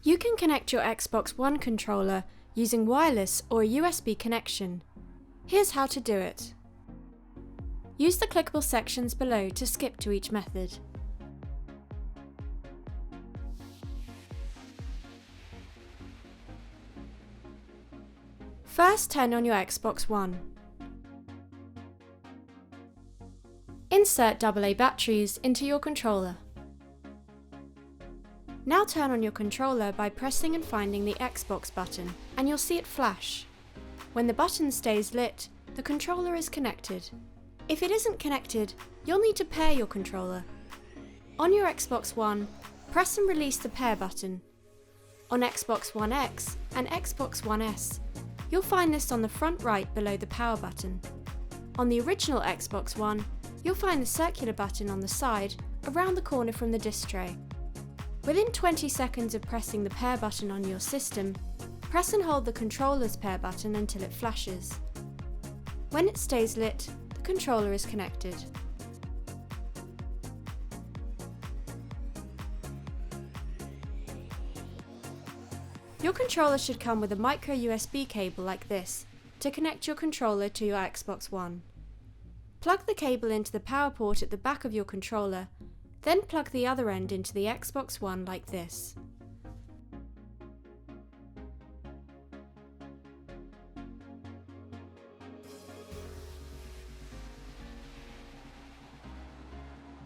You can connect your Xbox One controller using wireless or a USB connection. Here's how to do it. Use the clickable sections below to skip to each method. First, turn on your Xbox One. Insert AA batteries into your controller. Now turn on your controller by pressing and finding the Xbox button, and you'll see it flash. When the button stays lit, the controller is connected. If it isn't connected, you'll need to pair your controller. On your Xbox One, press and release the pair button. On Xbox One X and Xbox One S, you'll find this on the front right below the power button. On the original Xbox One, you'll find the circular button on the side around the corner from the disc tray. Within 20 seconds of pressing the pair button on your system, press and hold the controller's pair button until it flashes. When it stays lit, the controller is connected. Your controller should come with a micro USB cable like this to connect your controller to your Xbox One. Plug the cable into the power port at the back of your controller, then plug the other end into the Xbox One like this.